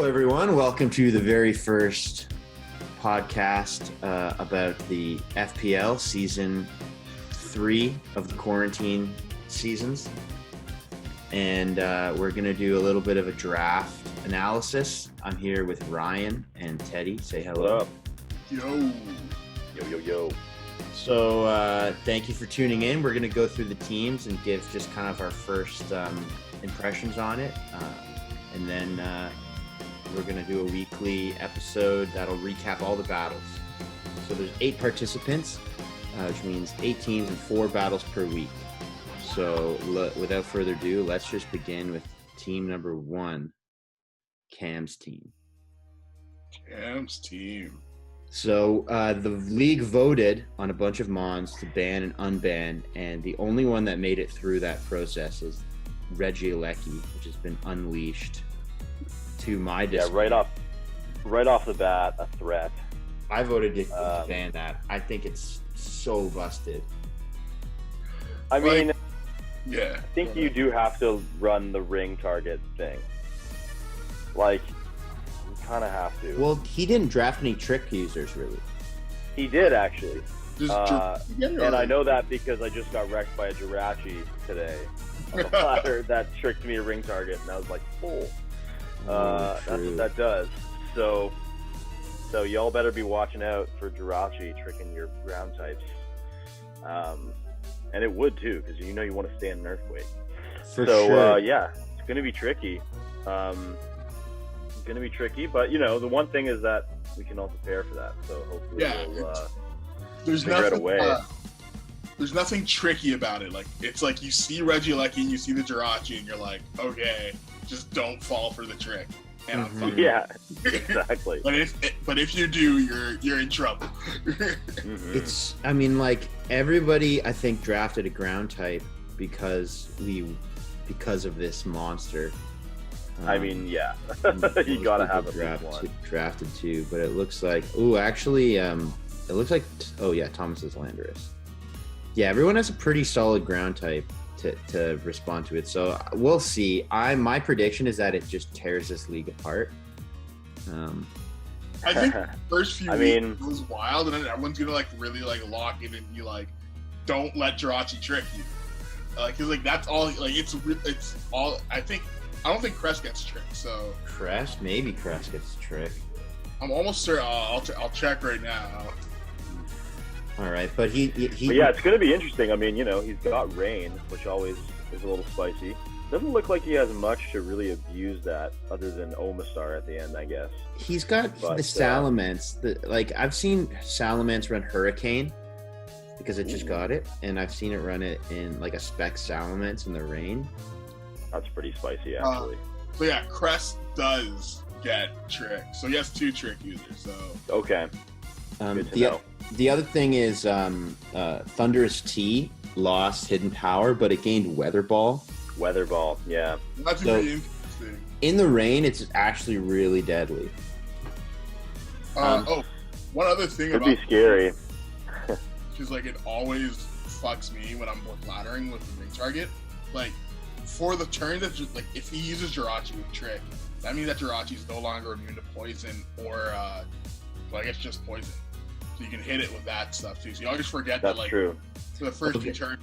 everyone. Welcome to the very first podcast about the FPL Season 3 of the quarantine seasons. And we're going to do a little bit of a draft analysis. I'm here with Ryan and Teddy. Say hello. What up? Yo. Yo. So thank you for tuning in. We're going to go through the teams and give just kind of our first impressions on it. And then we're going to do a weekly episode that'll recap all the battles. So there's 8 participants, which means 8 teams and 4 battles per week. So without further ado, let's just begin with team number 1, Cam's team. Cam's team. So the league voted on a bunch of mons to ban and unban, and the only one that made it through that process is GlitchxCity, which has been unleashed to my dismay. Yeah, right off the bat, a threat. I voted to ban that. I think it's so busted. I mean, Yeah. I think you do have to run the ring target thing. Like, you kind of have to. Well, he didn't draft any trick users, really. He did, actually. And I know that because I just got wrecked by a Jirachi today on the ladder that tricked me a ring target, and I was like, oh. That's what that does. So y'all better be watching out for Jirachi tricking your ground types. And it would too, because you know you want to stay in nerf weight. Sure. Yeah, it's gonna be tricky. But you know, the one thing is that we can all prepare for that. So hopefully there's figure out a way. There's nothing tricky about it. Like, it's like you see Regieleki and you see the Jirachi and you're like, okay, just don't fall for the trick. And I'm fine. Yeah, exactly. But if you do, you're in trouble. It's, I mean, like, everybody, I think, drafted a ground type because of this monster. I mean, yeah, you gotta have a one. Drafted 2, but it looks like, Thomas is Landorus. Yeah, everyone has a pretty solid ground type to respond to it. So we'll see. My prediction is that it just tears this league apart. I think the first few weeks was wild, and then everyone's gonna really lock in and be like, "Don't let Jirachi trick you," because that's all. It's all. I don't think Crest gets tricked. So Crest gets tricked. I'm almost certain. I'll check right now. All right, but he yeah, it's going to be interesting. I mean, you know, he's got Rain, which always is a little spicy. Doesn't look like he has much to really abuse that, other than Omastar at the end, I guess. He's got the Salamence. I've seen Salamence run Hurricane because it just got it, and I've seen it run it in a spec Salamence in the Rain. That's pretty spicy, actually. So yeah, Crest does get tricked. So he has 2 trick users. So okay. Good to know. The other thing is Thunderous T lost Hidden Power, but it gained Weather Ball. Weather Ball, yeah. That's really interesting. In the rain, it's actually really deadly. One other thing could be scary. Because it always fucks me when I'm laddering with the ring target. For the turn that if he uses Jirachi with Trick, that means that Jirachi is no longer immune to poison or I guess just poison. So you can hit it with that stuff too. So you always forget that's true. For the first 2 turns,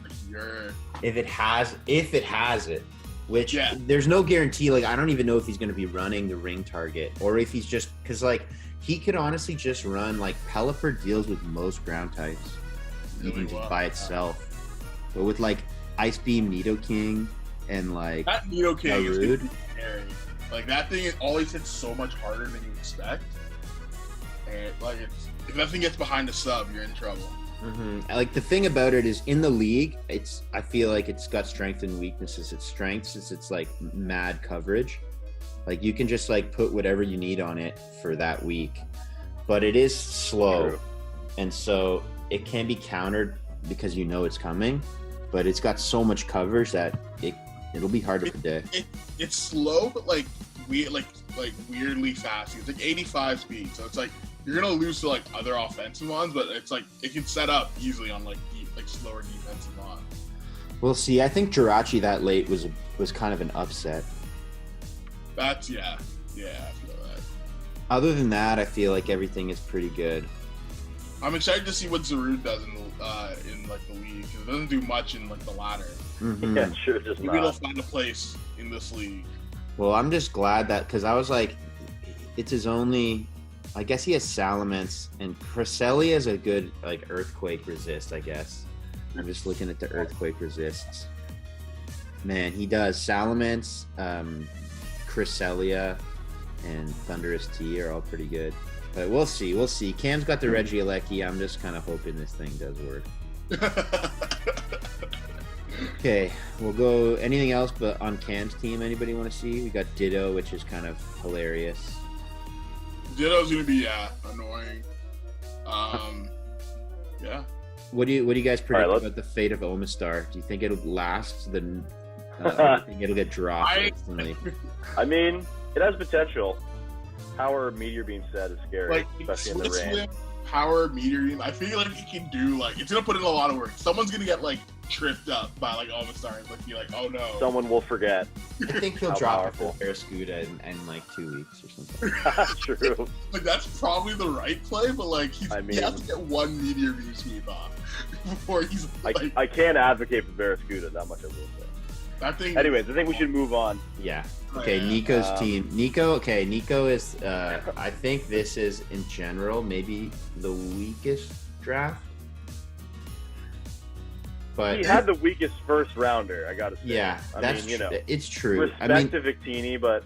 if it has it, which there's no guarantee. I don't even know if he's going to be running the ring target or if he's just because he could honestly just run Pelipper deals with most ground types even just by itself. But with Ice Beam, Nidoking, and that Nidoking is rude. Scary. That thing always hits so much harder than you expect. And if nothing gets behind the sub, you're in trouble. Mm-hmm. The thing about it is in the league, I feel like it's got strengths and weaknesses. Its strengths is it's mad coverage. You can just put whatever you need on it for that week, but it is slow. True. And so it can be countered because it's coming, but it's got so much coverage that it'll be hard to predict. It's slow, but weirdly fast. It's 85 speed, so it's you're gonna lose to other offensive ones, but it's it can set up easily on slower defensive ones. We'll see. I think Jirachi that late was kind of an upset. That's I feel that. Other than that, I feel like everything is pretty good. I'm excited to see what Zarude does in like the league, because it doesn't do much in like the ladder. Mhm. Yeah, sure, just Maybe it'll not. find a place in this league. Well, I'm just glad that, because I was like, it's his only. I guess he has Salamence, and Cresselia is a good like earthquake resist. I guess I'm just looking at the earthquake resists. Man, he does Salamence, Cresselia, and Thunderous T are all pretty good. But we'll see. We'll see. Cam's got the Regieleki. I'm just kind of hoping this thing does work. Okay, we'll go. Anything else but on Cam's team? Anybody want to see? We got Ditto, which is kind of hilarious. Ditto's gonna be annoying. Yeah. What do you guys predict let's- about the fate of Omastar? Do you think it'll last? Or do you think it'll get dropped instantly? I mean, it has potential. Power Meteor Beam set is scary, Like especially in the Swiss rain. Whip, Power Meteor Beam. I feel like it can do like it's gonna put in a lot of work. Someone's gonna get like tripped up by like Omastar and like be like, oh no. Someone will forget. I think he'll How drop it powerful. for Barraskewda in like 2 weeks or something. True. Like that's probably the right play, but like he I has to get one Meteor Beam sweep off before he's like I can't advocate for Barraskewda, that much I will say. that thing. Anyways, I think we should move on. Yeah. Okay, Yeah. Nico's team. Nico is. I think this is in general maybe the weakest draft. But He had the weakest first rounder, I gotta say. yeah, I that's mean, you know, it's true. respect I mean, to Victini, but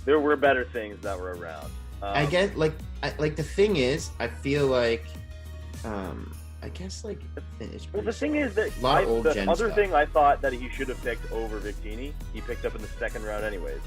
there were better things that were around. I get like the thing is, I feel like, I guess like it's Well, pretty the thing is that A lot of old the gen other stuff. thing I thought that he should have picked over Victini, he picked up in the second round anyways.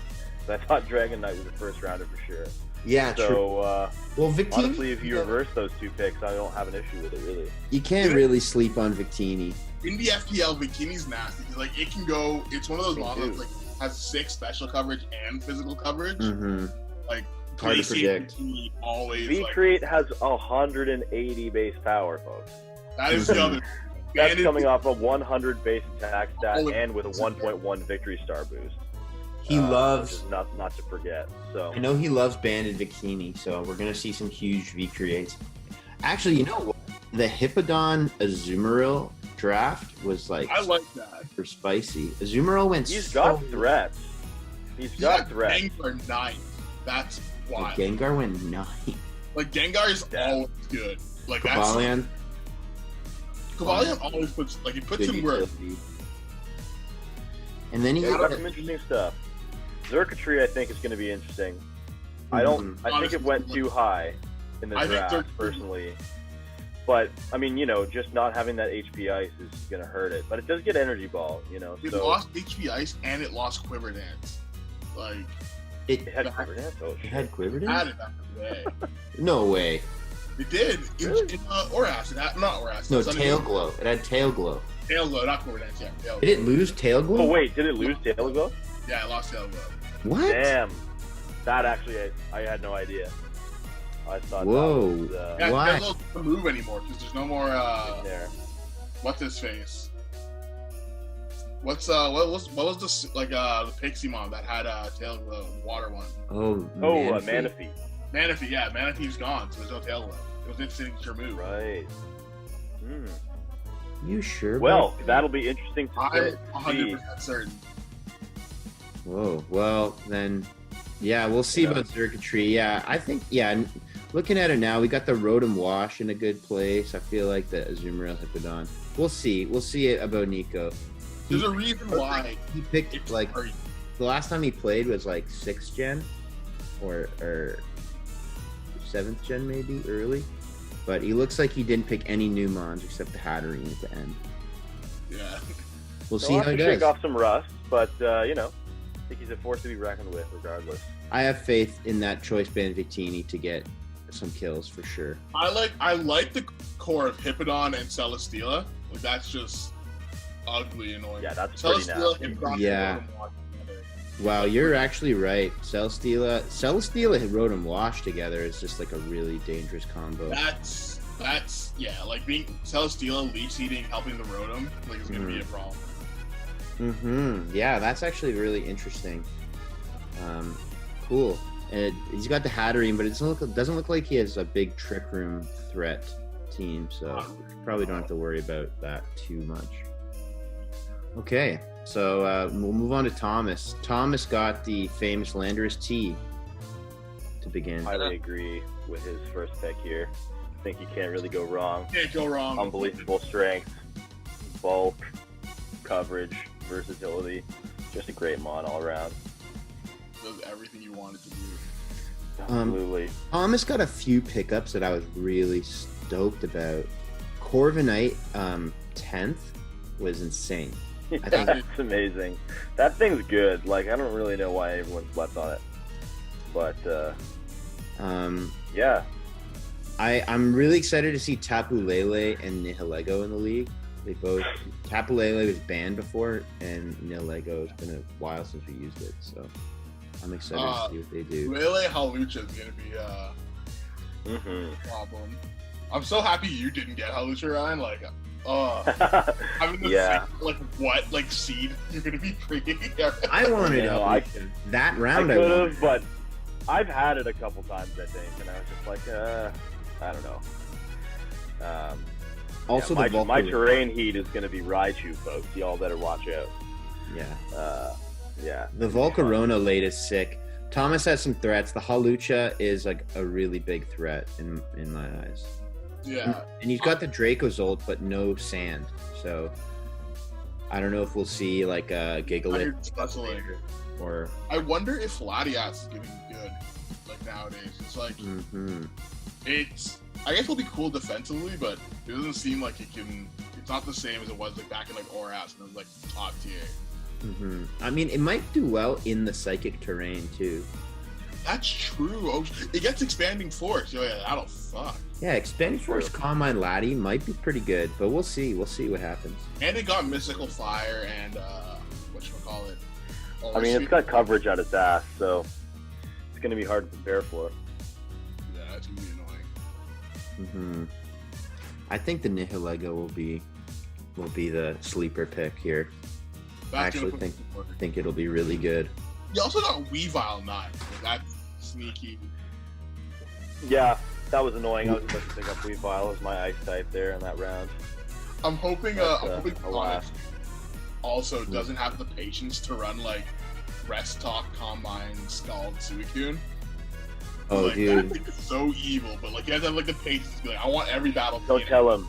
So I thought Dragon Knight was the first rounder for sure. yeah, true. So Well, Victini, honestly, if you reverse those two picks, I don't have an issue with it really. you can't really sleep on Victini. In the FPL, Victini's nasty because like it can go. It's one of those Me models too. like has 6 special coverage and physical coverage. Mm-hmm. Like Hard to placing predict. Victini always. V Like, Create has 180 base power, folks. that is the other. That's Bandit- coming off a 100 base attack stat Oh, and with a 1.1 victory star boost. He Which loves. is not to forget. So I know he loves banded Victini, so we're gonna see some huge V creates. Actually, you know what? The Hippodon Azumarill draft was like I like that. super spicy. Azumarill went. he's so got threats. He's got threats. Gengar 9th. That's Like, wild. Gengar went 9. Like Gengar is Yeah. always good. Like that's Cavalion, Cavalion always puts like he puts good in work. utility. And then he He's got got some interesting stuff. Xurkitree, I think, is going to be interesting. I don't. I think it went too high in the I think draft, Xurkitree- personally. But I mean, you know, just not having that HP Ice is going to hurt it. But it does get Energy Ball, you know. It So lost HP Ice and it lost Quiver Dance. Like it, it had Quiver Dance. Oh it shit! had quivered had in? it back in the day. No way. It did. Really? In Oras. It had, not Oras. No, it was under- tail glow. It had tail glow. Tail Glow, not Quiver Dance. Yeah, Tail Did it lose tail glow? Oh wait, did it lose Tail Glow? Yeah, it lost Tail Glow. What? Damn, that actually I had no idea. I thought Whoa. that was Yeah, Why? Tail Glow doesn't move anymore because there's no more. in there. What's his face? What was the Pixie Mom that had Tail Glow, the water one? Oh, Oh, Manaphy. Manaphy. Manaphy, yeah, Manaphy's gone, so there's no Tail Glow. It was its signature move. Right. Hmm. You sure? Well, about that? that'll be interesting to I'm see. 100% certain. Whoa. Well, then, yeah, we'll see Yeah. about Xurkitree. Yeah, I think, yeah, looking at it now, we got the Rotom Wash in a good place. I feel like the Azumarill Hippodon. We'll see. We'll see it about Nico. There's a reason why He picked, it's like, hurry. the last time he played was, like, 6th gen or 7th gen, maybe, early. But he looks like he didn't pick any new mons except the Hatterene at the end. Yeah. We'll see He'll how have he to does. shake off some rust, but you know, I think he's a force to be reckoned with, regardless. I have faith in that choice band Victini to get some kills for sure. I like the core of Hippodon and Celesteela. Like that's just ugly annoying. Yeah, that's pretty Celesteela, nasty. Hippodon, Yeah. and Rotom Wash together. Wow, you're actually right. Celesteela and Rotom Wash together is just like a really dangerous combo. That's yeah, like being Celesteela, leech seeding, helping the Rotom, like is gonna be a problem. Yeah, that's actually really interesting. Cool. He's got the Hatterene, but it doesn't look like he has a big Trick Room threat team, so probably don't have to worry about that too much. Okay, so we'll move on to Thomas. Thomas got the famous Landorus T to begin. Highly agree with his first pick here. I think you can't really go wrong. Can't go wrong. Unbelievable strength, bulk, coverage, versatility. Just a great mon all around. Does everything you wanted to do. Absolutely. Thomas got a few pickups that I was really stoked about. Corviknight 10th was insane. I think It's amazing. That thing's good. Like, I don't really know why everyone slept on it. But, yeah. I'm really excited to see Tapu Lele and Nihilego in the league. They both Tapu Lele was banned before, and Nihilego, it's been a while since we used it, so I'm excited to see what they do. Lele Halucha is gonna be a problem. I'm so happy you didn't get Halucha, Ryan. Like, having the Yeah. like seed you're gonna be pre. I wanted that round. I could have, but I've had it a couple times, I think, and I was just like, I don't know. Also, yeah, my terrain heat is going to be Raichu, folks. Y'all better watch out. Yeah. Yeah. The Volcarona late is sick. Thomas has some threats. The Halucha is like a really big threat in my eyes. Yeah. And he's got the Dracozolt, but no sand. So I don't know if we'll see like a Gigalith or. I wonder if Latias is getting good like nowadays. It's like it's. I guess it'll be cool defensively, but it doesn't seem like it can. It's not the same as it was like back in like Oras, and it was like top tier. I mean, it might do well in the psychic terrain too. That's true. Oh, it gets expanding force. Oh yeah, that'll fuck. Yeah, expanding force Combine Laddie might be pretty good, but we'll see. We'll see what happens. And it got mystical fire and whatchamacallit. I mean, it's got coverage at its ass, so it's going to be hard to prepare for it. Yeah, that's gonna be annoying. I think the Nihilego will be the sleeper pick here. I actually think it'll be really good. You also got Weavile 9. That's sneaky. Yeah, that was annoying. I was about to pick up Weavile as my ice type there in that round. I'm hoping alas. also doesn't have the patience to run like Rest Talk Combine Scald Suicune. Oh, like, dude, that thing is so evil, but like he has to have like the patience to be like, I want every battle. Don't tell him.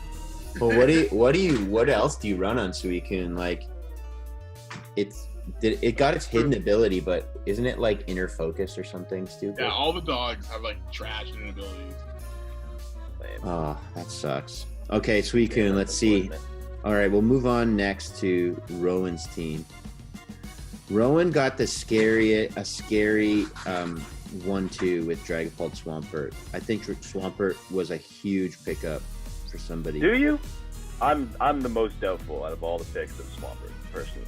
Well, what else do you run on Suicune? Like, it got its hidden ability, but isn't it like inner focus or something stupid? Yeah, all the dogs have like trash hidden abilities. Oh, that sucks. Okay, Suicune, let's see. All right, we'll move on next to Rowan's team. Rowan got a scary 1-2 with Dragapult Swampert. I think Swampert was a huge pickup for somebody. Do you? I'm the most doubtful out of all the picks of Swampert, personally.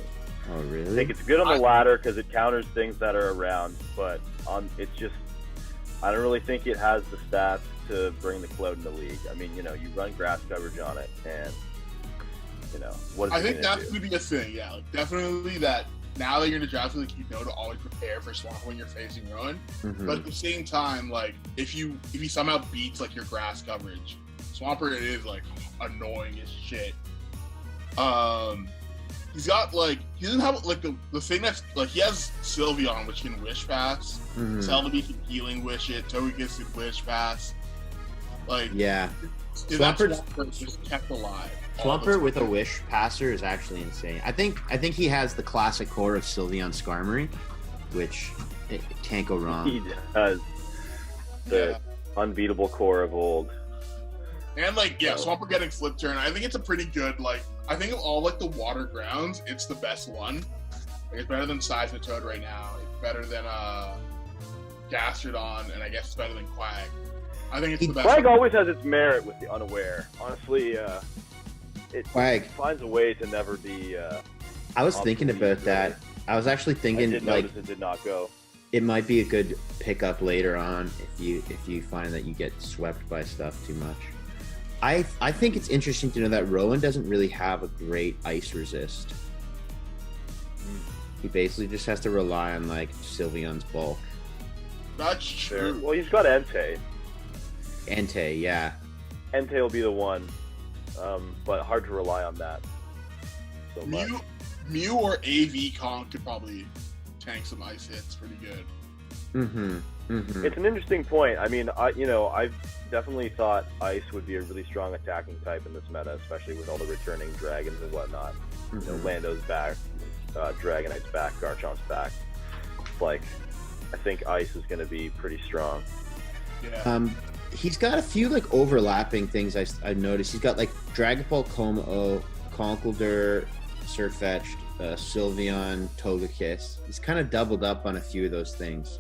Oh, really? I think it's good on the ladder because it counters things that are around, but I don't really think it has the stats to bring the cloud in the league. I mean, you run grass coverage on it, and what is I think that's going to be a thing, yeah. Like, definitely that now that you're in the draft, like, you know to always prepare for Swamp when you're facing Rowan. But at the same time, like, if he somehow beats, like, your grass coverage, Swampert is, like, annoying as shit. He's got, like, he doesn't have, like, the thing that's, like, he has Sylveon, which can Wish Pass. Celebi can Healing Wish it. Togekiss can Wish Pass. Like, yeah. Swampert just kept alive. Swampert with a Wish Passer is actually insane. I think he has the classic core of Sylveon Skarmory, which it can't go wrong. He does. The unbeatable core of old. And, like, Swampert getting Flip Turn, I think it's a pretty good, like, I think of all, like, the water grounds, it's the best one. Like, it's better than Seismitoad right now. It's better than, Gastrodon, and I guess it's better than Quag. I think it's the best Quag one. always has its merit with the Unaware. Honestly, it finds a way to never be, I was thinking about that. I was actually thinking, it did not go. It might be a good pickup later on if you find that you get swept by stuff too much. I think it's interesting to know that Rowan doesn't really have a great ice resist. He basically just has to rely on like Sylveon's bulk. That's true. Well, he's got Entei. Entei, yeah. Entei will be the one, but hard to rely on that so much. Mew or AV Kong could probably tank some ice hits pretty good. It's an interesting point. I mean, I've definitely thought ice would be a really strong attacking type in this meta, especially with all the returning dragons and whatnot. You know, Lando's back, Dragonite's back, Garchomp's back. Like, I think ice is going to be pretty strong. Yeah. He's got a few like overlapping things I've noticed. He's got like Dragapult, Como, Conkeldurr, Sirfetch'd, Sylveon, Togekiss. He's kind of doubled up on a few of those things,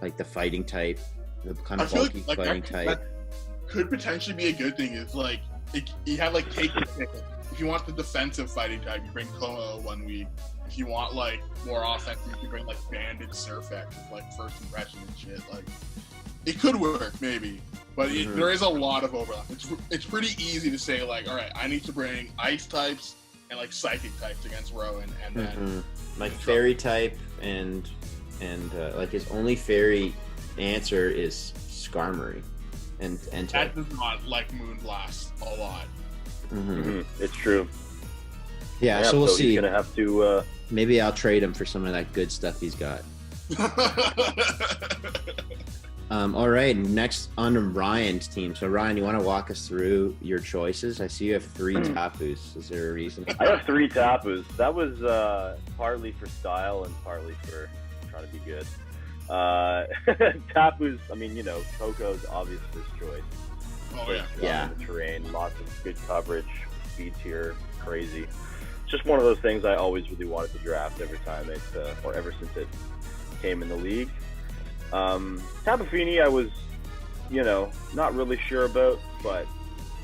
like the fighting type, the kind of bulky fighting type. That could potentially be a good thing. Is like you have like take your pick. If you want the defensive fighting type, you bring Como 1 week. If you want like more offensive, you can bring like Banded Sirfetch'd with like first impression and shit. Like it could work maybe, but there is a lot of overlap. It's pretty easy to say like, all right, I need to bring ice types and like psychic types against Rowan, and then like fairy type and like his only fairy answer is Skarmory and that does not like Moonblast a lot. It's true. Yeah, so we'll see. He's gonna have to. Maybe I'll trade him for some of that good stuff he's got. All right, next on to Ryan's team. So Ryan, you want to walk us through your choices? I see you have 3 Tapus. Is there a reason? I have 3 Tapus. That was partly for style and partly for trying to be good. Tapus, I mean, Coco's obvious first choice. Oh yeah. Yeah. The terrain, lots of good coverage, speed tier, crazy. It's just one of those things I always really wanted to draft every time or ever since it came in the league. Tapu Fini, I was, not really sure about, but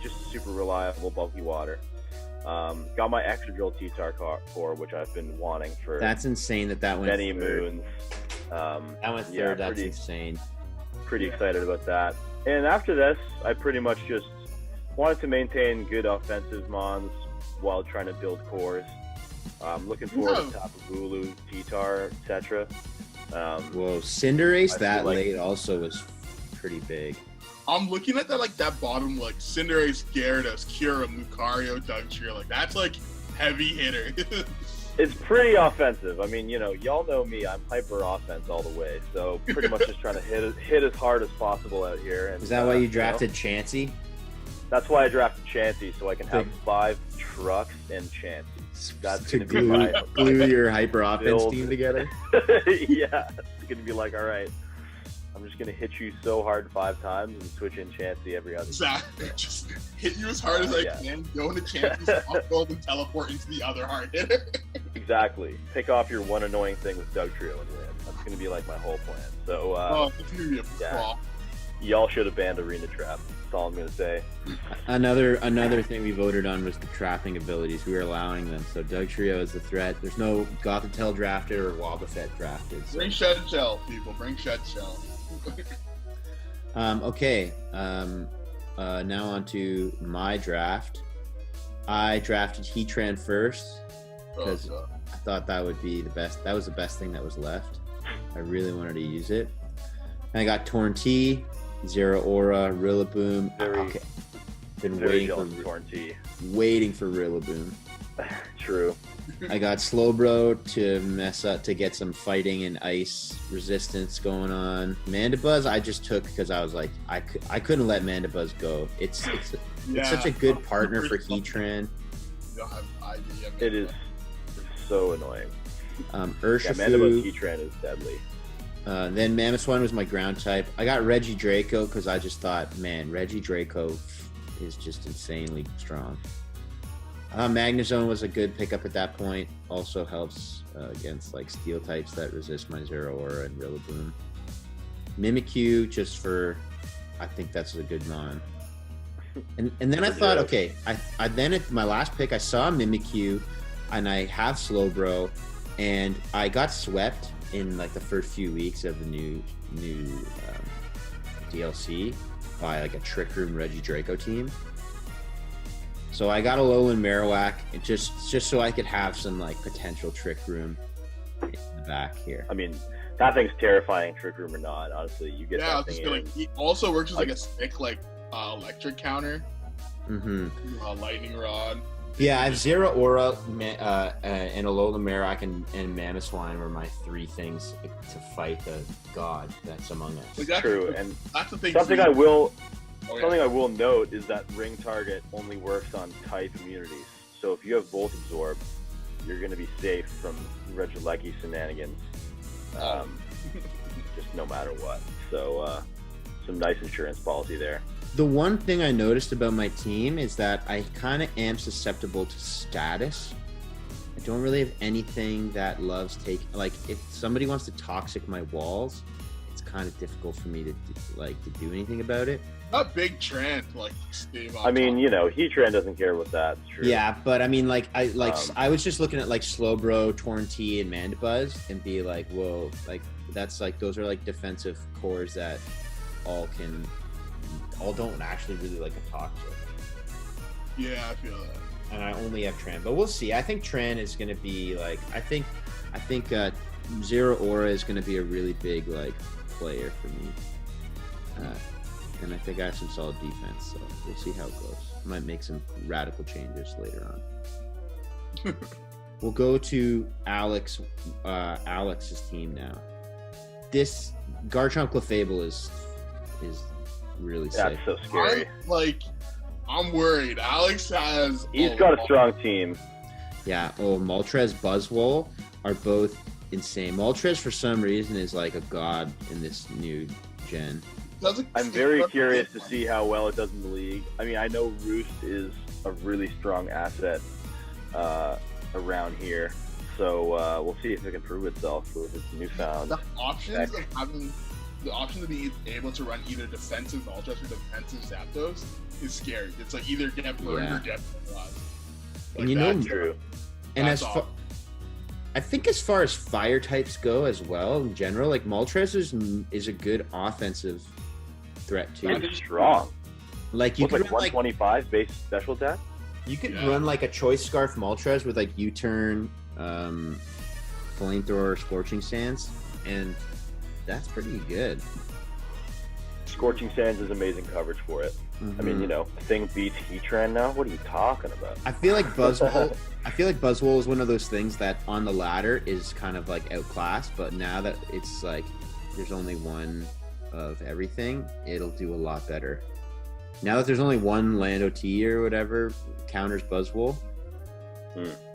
just super reliable, bulky water. Got my Excadrill T-Tar core, which I've been wanting for That's insane that went many third. moons. That went third. That's insane. Pretty excited about that. And after this, I pretty much just wanted to maintain good offensive mons while trying to build cores. Looking forward to Tapu Bulu, T-Tar, etc. Whoa, Cinderace that like late also was pretty big. I'm looking at that bottom, like Cinderace, Gyarados, Kyurem, Lucario, Dugtrio. Like that's like heavy hitter. It's pretty offensive. I mean, y'all know me. I'm hyper offense all the way. So pretty much just trying to hit as hard as possible out here. And, Is that why you drafted Chansey? That's why I drafted Chansey, so I can have 5 trucks and Chansey. That's to going to be my glue your hyper offense team together. Yeah, it's going to be like, all right, I'm just going to hit you so hard 5 times and switch in Chansey every other. Exactly. Just hit you as hard as I can. Go into Chansey's off-roll and teleport into the other hard hitter. Exactly. Pick off your one annoying thing with Dugtrio and win. That's going to be like my whole plan. So, it's going to be a flop. Y'all should have banned Arena Trap. That's all I'm going to say. Another thing we voted on was the trapping abilities. We were allowing them. So Dugtrio is the threat. There's no Gothitelle drafted or Wobbuffet drafted. So. Bring Shed Shell, people. Bring Shed Shell. Okay. Now on to my draft. I drafted Heatran first because I thought that would be the best. That was the best thing that was left. I really wanted to use it. And I got Torntea, Zero Aura, Rillaboom. Been waiting for Rillaboom. True. I got Slowbro to mess up to get some fighting and ice resistance going on. Mandibuzz I just took because I was like I couldn't let Mandibuzz go. It's such a good partner for Heatran. You don't have idea. It is so annoying. Urshifu. Mandibuzz Heatran is deadly. Then Mamoswine was my ground type. I got Reggie Draco because I just thought, man, Reggie Draco is just insanely strong. Magnezone was a good pickup at that point. Also helps against like steel types that resist my Zero Aura and Rillaboom. Mimikyu just for, I think that's a good non. And then I thought, okay, I then at my last pick I saw Mimikyu, and I have Slowbro, and I got swept in like the first few weeks of the new DLC by like a Trick Room Reggie Draco team. So I got Alolan Marowak just so I could have some like potential Trick Room in the back here. I mean, That thing's terrifying, Trick Room or not. Honestly, you get Yeah, I was that just thing gonna, in. he also works as like a stick, like electric counter, lightning rod. Yeah, I have Zero Aura, and Alola Marok and Mamoswine were my three things to fight the god that's among us. Like, that's True, and that's the thing. something I will Oh, something I will note is that Ring Target only works on type immunities. So if you have Volt Absorb, you're going to be safe from Regieleki shenanigans, just no matter what. So some nice insurance policy there. The one thing I noticed about my team is that I kind of am susceptible to status. I don't really have anything that loves like if somebody wants to toxic my walls, it's kind of difficult for me to do anything about it. Not big trend, like Steve. I mean, you know, Heatran doesn't care what that's true. Yeah, but I mean, I was just looking at like Slowbro, Torrentee, and Mandibuzz, and be like, whoa, like that's like those are like defensive cores that all don't actually really like a toxic. Yeah, I feel that. And I only have Tran, but we'll see. I think Tran is going to be like, I think Zero Aura is going to be a really big like player for me. And I think I have some solid defense, so we'll see how it goes. I might make some radical changes later on. We'll go to Alex's team now. This Garchomp Clefable is really sick. That's so scary. I'm worried. Alex has. He's got a strong team. Yeah. Oh, Moltres, Buzzwole are both insane. Moltres, for some reason, is like a god in this new gen. I'm very curious to see how well it does in the league. I mean, I know Roost is a really strong asset around here, so we'll see if it can prove itself with its newfound. The options of having the option to be able to run either defensive Moltres or defensive Zapdos is scary. It's like either get burned or get paralyzed. Like, And you know, True. And That's I think as far as fire types go as well, in general, like Moltres is a good offensive threat too. It's strong. Like you What's could like run, 125 base special attack? you could run like a Choice Scarf Moltres with like U-turn, Flamethrower, Scorching Sands, and that's pretty good. Scorching Sands is amazing coverage for it. I mean, you know, Thing beats Heatran now. What are you talking about? I feel like Buzzwole is one of those things that on the ladder is kind of like outclassed, but now that it's like there's only one of everything, it'll do a lot better. Now that there's only one Lando T or whatever counters Buzzwole,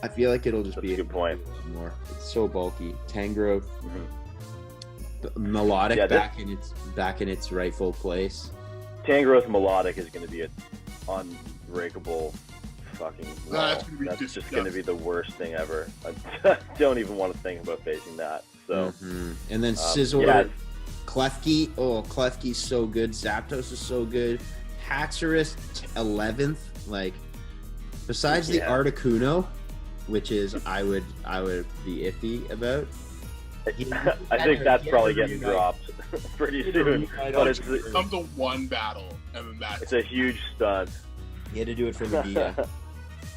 I feel like it'll just That's be a good point. more. It's so bulky. Tangrowth, melodic back in its rightful place. Tangrowth Melodic is going to be an unbreakable fucking wall. That's just going to be the worst thing ever. I don't even want to think about facing that. So, And then Scizor, Klefki. Oh, Klefki's so good. Zapdos is so good. Haxorus 11th. Like, besides the Articuno, which is I would be iffy about. I think that's probably getting dropped pretty soon. But it's come to one battle and then that's a huge stud. You had to do it for the Vita.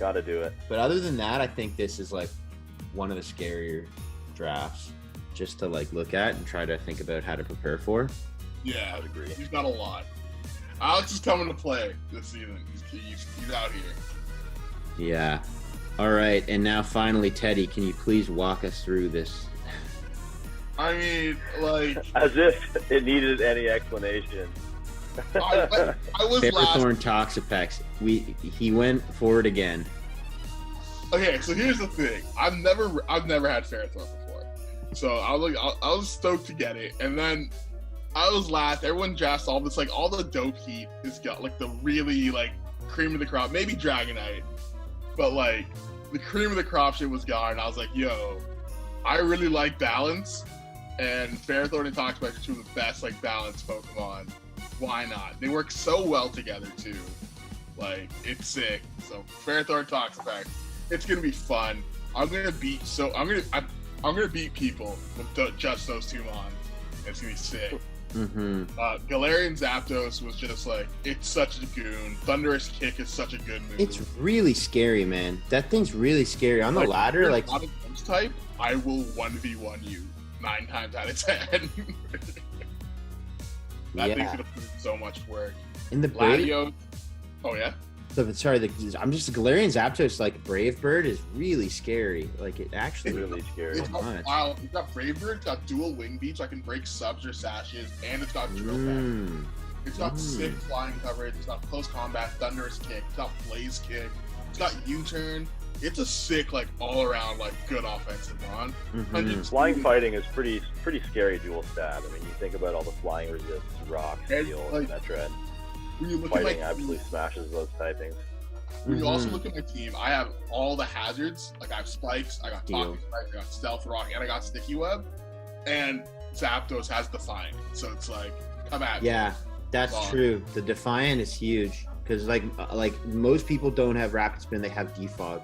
Got to do it. But other than that, I think this is like one of the scarier drafts just to like look at and try to think about how to prepare for. Yeah, I would agree. He's got a lot. Alex is coming to play this season. He's out here. Yeah. All right, and now finally, Teddy, can you please walk us through this? I mean, like, as if it needed any explanation. I was Ferrothorn Toxapex. He went forward again. Okay, so here's the thing. I've never had Ferrothorn before, so I was stoked to get it, and then I was last. Everyone drafts all this, like all the dope heat has got like the really like cream of the crop, maybe Dragonite, but like the cream of the crop shit was gone. And I was like, yo, I really like balance. And Ferrothorn and Toxapex are two of the best like balanced Pokemon. Why not? They work so well together too. Like it's sick. So Ferrothorn and Toxapex, it's gonna be fun. I'm gonna beat people with just those two mons. It's gonna be sick. Galarian Zapdos was just like, it's such a goon. Thunderous Kick is such a good move. It's really scary, man. That thing's really scary. On the ladder, like not a ghost type, I will 1v1 you. 9 times out of 10. That thing's gonna put in so much work. In the Gladio. Oh yeah. So sorry, I'm just Galarian Zapdos like Brave Bird is really scary. Like it actually really scary. It's got wild. It's got Brave Bird, it's got dual wing beats, so I can break subs or sashes, and it's got drill back. It's got sick flying coverage. It's got close combat, thunderous kick. It's got blaze kick. It's got U-turn. It's a sick, like all around, like good offensive mon. Flying fighting is pretty scary dual stat. I mean, you think about all the flying resist, rock, steel, and Metroid. When you look Fighting at absolutely smashes those typings. When you also look at my team, I have all the hazards. Like I have spikes, I got talking spike, I got stealth rock, and I got sticky web. And Zapdos has defiant, so it's like come at me. Yeah, that's true. The defiant is huge because like most people don't have rapid spin; they have defog.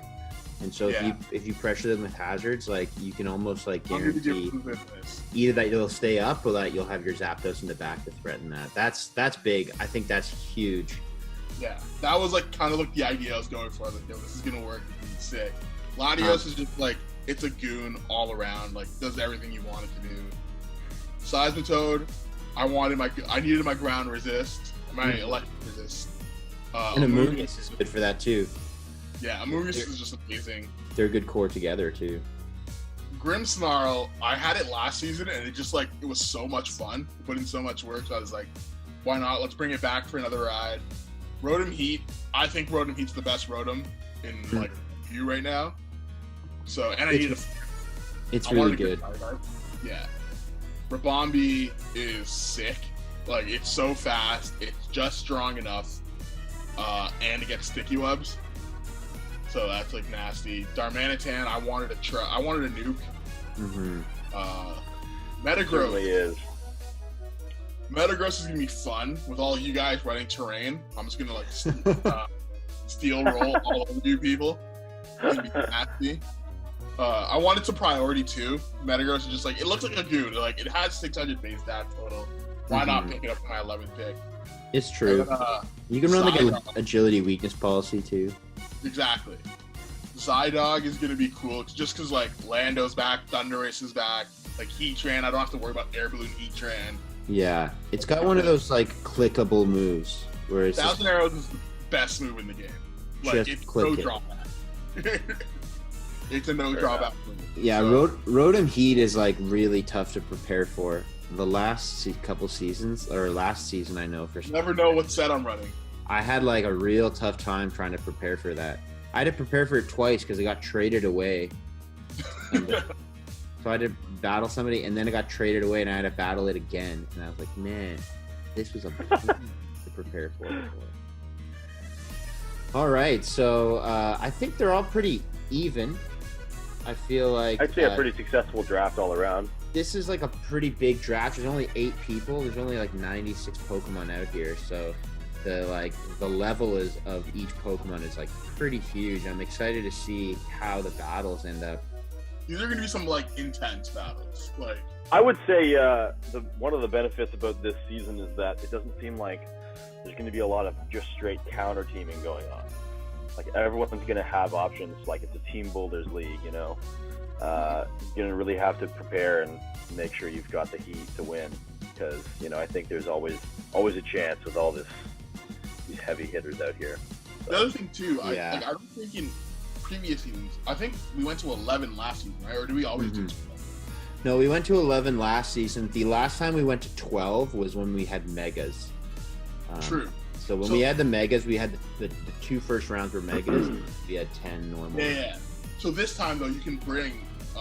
And so if you pressure them with hazards, like you can almost like guarantee either that you'll stay up or that you'll have your Zapdos in the back to threaten that. That's big. I think that's huge. Yeah, that was like kind of like the idea I was going for. Like, yo, this is gonna work. It's sick. Latios is just like it's a goon all around. Like does everything you want it to do. Seismitoad, I needed my ground resist, my electric resist. And Amoonguss is good for that too. Yeah, Amoonguss is just amazing. They're a good core together too. Grimmsnarl, I had it last season and it just like it was so much fun. Put in so much work, so I was like, why not? Let's bring it back for another ride. Rotom Heat, I think Rotom Heat's the best Rotom in like view right now. So and it's really good. Yeah. Rabombi is sick. Like it's so fast, it's just strong enough, and it gets sticky webs. So that's like nasty. Darmanitan, I wanted a nuke. Metagross. Metagross is gonna be fun with all you guys running terrain. I'm just gonna like steel roll all of you people. It's gonna be nasty. I wanted to priority too. Metagross is just like it looks like a goon. Like it has 600 base stat total. Why not pick it up for my 11th pick? It's true. You can run like an agility weakness policy too. Exactly. Zydog is gonna be cool just because like Lando's back, Thundurus is back, like Heatran. I don't have to worry about Air Balloon Heatran. Yeah, it's got one of those like clickable moves where it's Thousand Arrows is the best move in the game. Like it's no drawback. It's a no drawback move. Yeah, so. Rotom Heat is like really tough to prepare for. The last couple seasons, or last season, I know for sure. Never know what set I'm running. I had like a real tough time trying to prepare for that. I had to prepare for it twice because it got traded away. So I had to battle somebody, and then it got traded away, and I had to battle it again. And I was like, man, this was a pain to prepare for. All right, so I think they're all pretty even. I feel like I'd say a pretty successful draft all around. This is like a pretty big draft. There's only 8 people. There's only like 96 Pokemon out here, so the level of each Pokemon is like pretty huge. I'm excited to see how the battles end up. These are going to be some like intense battles. Like I would say one of the benefits about this season is that it doesn't seem like there's going to be a lot of just straight counter teaming going on. Like everyone's going to have options. Like it's a team builders league, you know. You're going to really have to prepare and make sure you've got the heat to win, because you know I think there's always a chance with all these heavy hitters out here. So. The other thing too, I don't think in previous seasons, I think we went to 11 last season, right? Or do we always do 12? No, we went to 11 last season. The last time we went to 12 was when we had Megas. True. So when we had the Megas, we had the 2 first rounds were Megas. We had 10 normal. Yeah. So this time though, you can bring,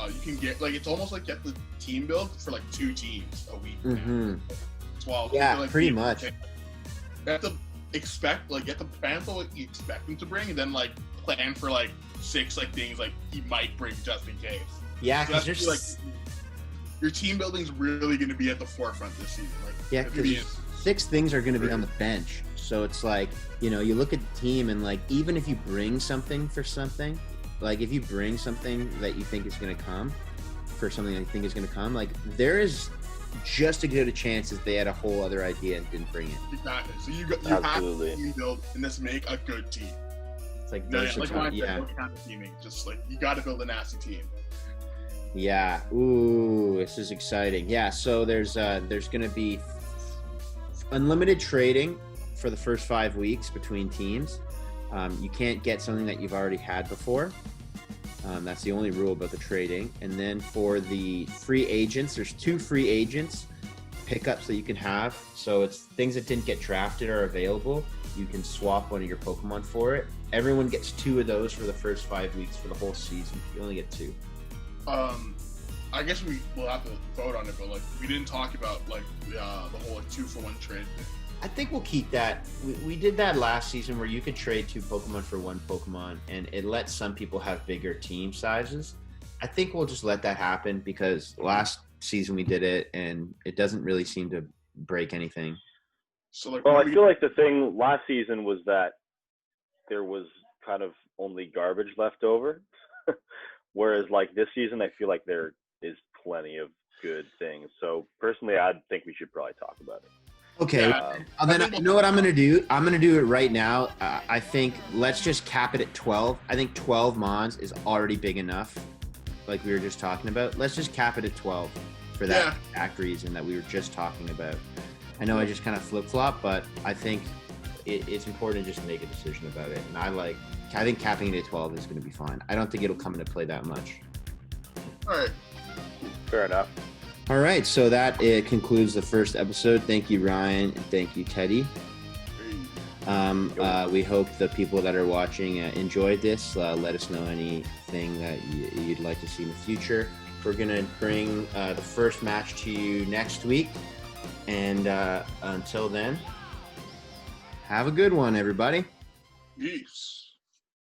you can get like it's almost like get the team build for like 2 teams a week. 12. Yeah, like, pretty much. You have to get the plan for what you expect them to bring, and then like plan for like 6 like things like he might bring just in case. Yeah, because there's like your team building's really going to be at the forefront this season. Like because 6 things are going to be on the bench. So it's like, you know, you look at the team and like even if you bring something for something, like if you bring something that you think is going to come for something that you think is going to come, like there is just as good a chance as they had a whole other idea and didn't bring it. Exactly. So you have to team build and just make a good team. It's like no counter teaming. Just like you got to build a nasty team. Yeah. Ooh, this is exciting. Yeah. So there's going to be unlimited trading for the first 5 weeks between teams. You can't get something that you've already had before. That's the only rule about the trading. And then for the free agents, there's 2 free agents pickups that you can have. So it's things that didn't get drafted are available. You can swap one of your Pokemon for it. Everyone gets 2 of those for the first 5 weeks for the whole season. You only get 2. I guess we'll have to vote on it, but like we didn't talk about like the whole like 2-for-1 trade thing. I think we'll keep that. We did that last season where you could trade 2 Pokemon for 1 Pokemon, and it lets some people have bigger team sizes. I think we'll just let that happen because last season we did it, and it doesn't really seem to break anything. So like, well, I feel like the thing last season was that there was kind of only garbage left over, whereas like this season, I feel like there is plenty of good things. So personally, I think we should probably talk about it. Okay, then you know what I'm going to do? I'm going to do it right now. I think let's just cap it at 12. I think 12 Mons is already big enough, like we were just talking about. Let's just cap it at 12 for that exact reason that we were just talking about. I know I just kind of flip-flop, but I think it's important to just make a decision about it. And I think capping it at 12 is going to be fine. I don't think it'll come into play that much. all right. Fair enough. All right, so that concludes the first episode. Thank you, Ryan, and thank you, Teddy. We hope the people that are watching enjoyed this. Let us know anything that you'd like to see in the future. We're going to bring the first match to you next week. And until then, have a good one, everybody. Peace.